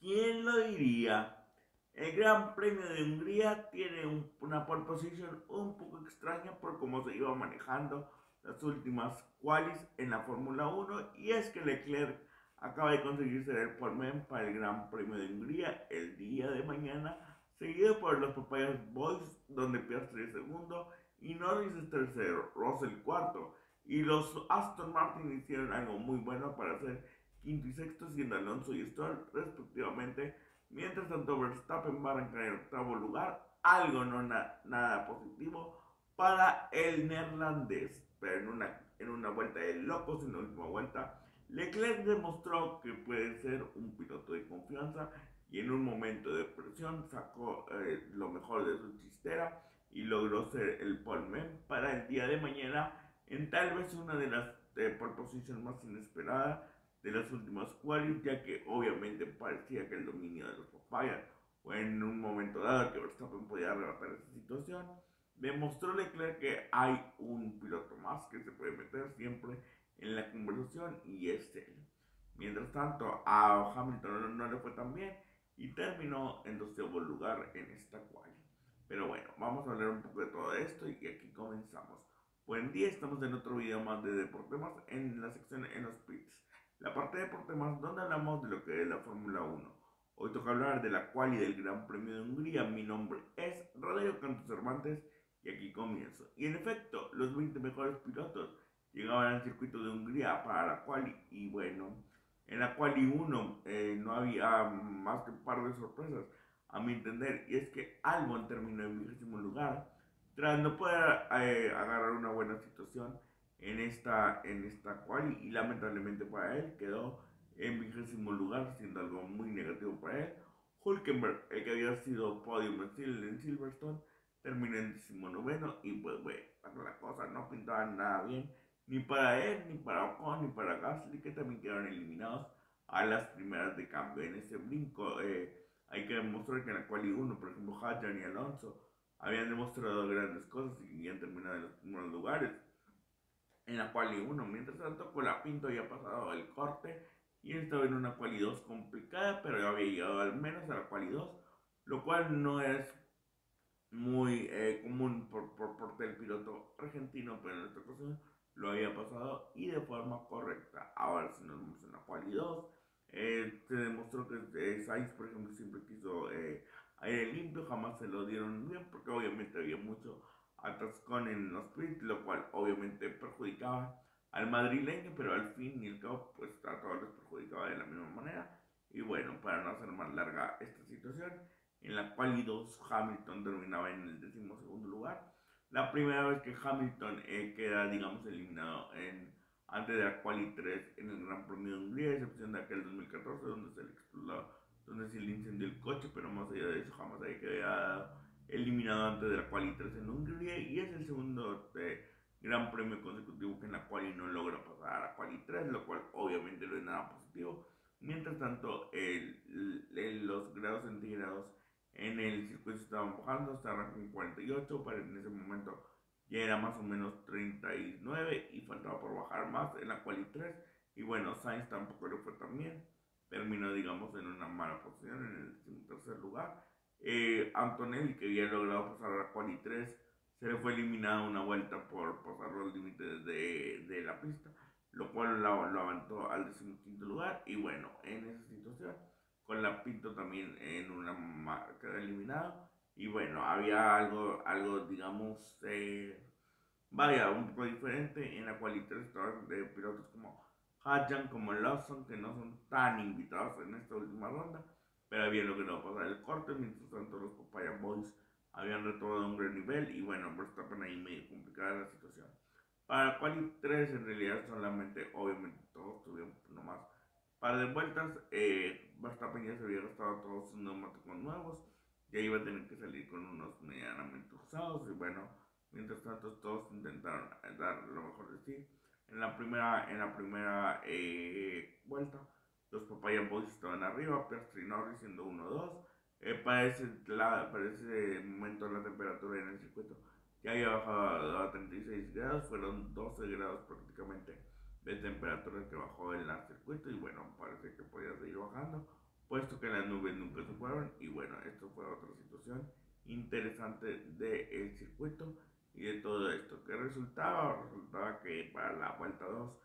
¿Quién lo diría? El Gran Premio de Hungría tiene una pole position un poco extraña por cómo se iba manejando las últimas qualis en la Fórmula 1, y es que Leclerc acaba de conseguir ser el poleman para el Gran Premio de Hungría el día de mañana, seguido por los Papayas Boys, donde Piastri es segundo y Norris es tercero, Russell cuarto, y los Aston Martin hicieron algo muy bueno para hacer quinto y sexto, siendo Alonso y Stroll respectivamente. Mientras tanto, Verstappen va a arrancar en octavo lugar, algo no nada positivo para el neerlandés, pero en una vuelta de locos, en la última vuelta, Leclerc demostró que puede ser un piloto de confianza y en un momento de presión sacó lo mejor de su chistera y logró ser el poleman para el día de mañana en tal vez una de las pole position más inesperadas de las últimas qualis, ya que obviamente parecía que el dominio de los Papayas o en un momento dado que Verstappen podía arrebatar esa situación. Demostró Leclerc que hay un piloto más que se puede meter siempre en la conversación y es él. Mientras tanto, a Hamilton no le fue tan bien y terminó en 12º lugar en esta quali. Pero bueno, vamos a hablar un poco de todo esto y aquí comenzamos. Buen día, estamos en otro video más de Deportes Más en la sección en los pits. La parte de Deportes Más donde hablamos de lo que es la Fórmula 1. Hoy toca hablar de la quali del Gran Premio de Hungría. Mi nombre es Rodrigo Cantos Cervantes y aquí comienzo. Y en efecto, los 20 mejores pilotos llegaban al circuito de Hungría para la quali y bueno, en la quali 1 no había más que un par de sorpresas a mi entender, y es que Albon terminó en 20º lugar tras no poder agarrar una buena situación en esta quali, y lamentablemente para él quedó en 20º lugar, siendo algo muy negativo para él. Hülkenberg, el que había sido podium en Silverstone, terminó en 19º y pues bueno, la cosa no pintaba nada bien ni para él, ni para Ocon, ni para Gasly, que también quedaron eliminados a las primeras de cambio. En ese brinco hay que demostrar que en la quali 1, por ejemplo, Hadjar y Alonso habían demostrado grandes cosas y habían terminado en los primeros lugares en la quali 1. Mientras tanto, Colapinto había pasado el corte y estaba en una quali 2 complicada, pero había llegado al menos a la quali 2, lo cual no es muy común por parte del piloto argentino, pero en esta ocasión lo había pasado y de forma correcta. Ahora, si nos vemos en la quali 2, se demostró que Sainz, por ejemplo, siempre quiso aire limpio, jamás se lo dieron bien porque obviamente había mucho atascón en los pits, lo cual obviamente perjudicaba al madrileño, pero al fin y al cabo pues a todos les perjudicaba de la misma manera. Y bueno, para no hacer más larga esta situación, en la quali 2 Hamilton terminaba en el 12º lugar. La primera vez que Hamilton queda, digamos, eliminado antes de la quali 3 en el Gran Premio de Hungría, excepción de aquel 2014 donde se le explotó, donde se le incendió el coche, pero más allá de eso jamás había quedado eliminado antes de la quali 3 en Hungría, y es el segundo Gran Premio consecutivo que en la quali no logra pasar a la quali 3, lo cual obviamente no es nada positivo. Mientras tanto, los grados centígrados en el circuito estaban bajando, hasta arrancó en 48, pero en ese momento ya era más o menos 39 y faltaba por bajar más en la quali 3. Y bueno, Sainz tampoco le fue tan bien, terminó digamos en una mala posición en el tercer lugar. Antonelli, que había logrado pasar a la quali 3, se le fue eliminado una vuelta por pasar los límites de la pista, lo cual lo aventó al 15º lugar. Y bueno, en esa situación con la Pinto también en una queda eliminado. Y bueno, había algo digamos, vaya, un poco diferente en la cual estaban de pilotos como Hadjan, como Lawson, que no son tan invitados en esta última ronda, pero habían logrado pasar el corte. Mientras tanto, los Papaya Boys habían retomado un gran nivel y bueno, Verstappen ahí medio complicada la situación. Para la quali 3 en realidad solamente, obviamente todos tuvieron nomás par de vueltas. Verstappen ya se había gastado todos sus neumáticos nuevos, ya iba a tener que salir con unos medianamente usados y bueno, mientras tanto todos intentaron dar lo mejor de sí. En la primera vuelta, los Papaya Boys estaban arriba, Piastri y Norris siendo 1-2. Para ese momento la temperatura en el circuito ya había bajado a 36 grados, fueron 12 grados prácticamente de temperatura que bajó en el circuito y bueno, parece que podía seguir bajando. puesto que las nubes nunca se fueron. Y bueno, esto fue otra situación interesante del circuito y de todo esto. ¿Qué resultaba? Resultaba que para la vuelta 2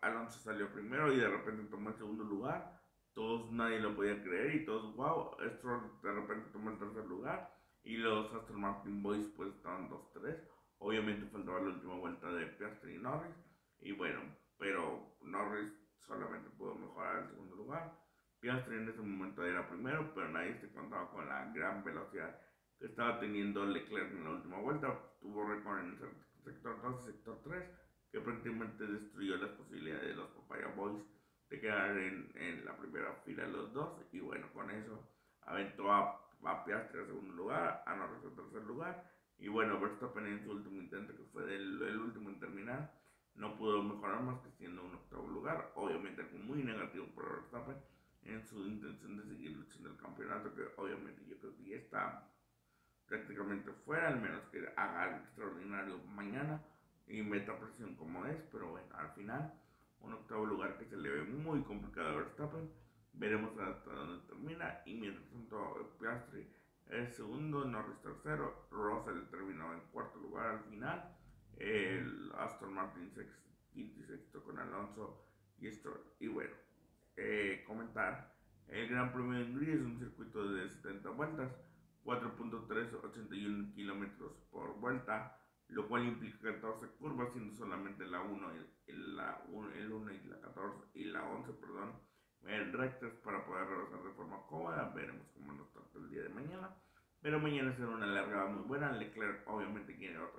Alonso salió primero y de repente tomó el segundo lugar. Todos, nadie lo podía creer y todos, wow, Stroll de repente tomó el tercer lugar y los Aston Martin Boys pues estaban 2-3. Obviamente faltaba la última vuelta de Piastri y Norris y bueno, pero Norris solamente pudo mejorar el segundo lugar. Piastri en ese momento era primero, pero nadie se contaba con la gran velocidad que estaba teniendo Leclerc en la última vuelta. Tuvo récord en el sector 2 y sector 3, que prácticamente destruyó las posibilidades de los Papaya Boys de quedar en la primera fila los dos. Y bueno, con eso aventó a Piastri al segundo lugar, a Norris al tercer lugar. Y bueno, Verstappen en su último intento, que fue el último en terminar, no pudo mejorar más que siendo un octavo lugar. Obviamente algo muy negativo para Verstappen en su intención de seguir luchando el campeonato, que obviamente yo creo que ya está prácticamente fuera, al menos que haga algo extraordinario mañana y meta presión como es, pero bueno, al final un octavo lugar que se le ve muy complicado a Verstappen. Veremos hasta dónde termina y mientras tanto Piastri es segundo, Norris tercero, Russell terminó en cuarto lugar al final, el Aston Martin quinto y sexto con Alonso y Stroll. Y bueno, comentar, el Gran Premio de Hungría es un circuito de 70 vueltas, 4.381 kilómetros por vuelta, lo cual implica 14 curvas, siendo solamente la 1, el 1 y la 14 y la 11, perdón, rectas para poder regresar de forma cómoda. Veremos cómo nos trata el día de mañana. Pero mañana será una largada muy buena. Leclerc obviamente quiere otro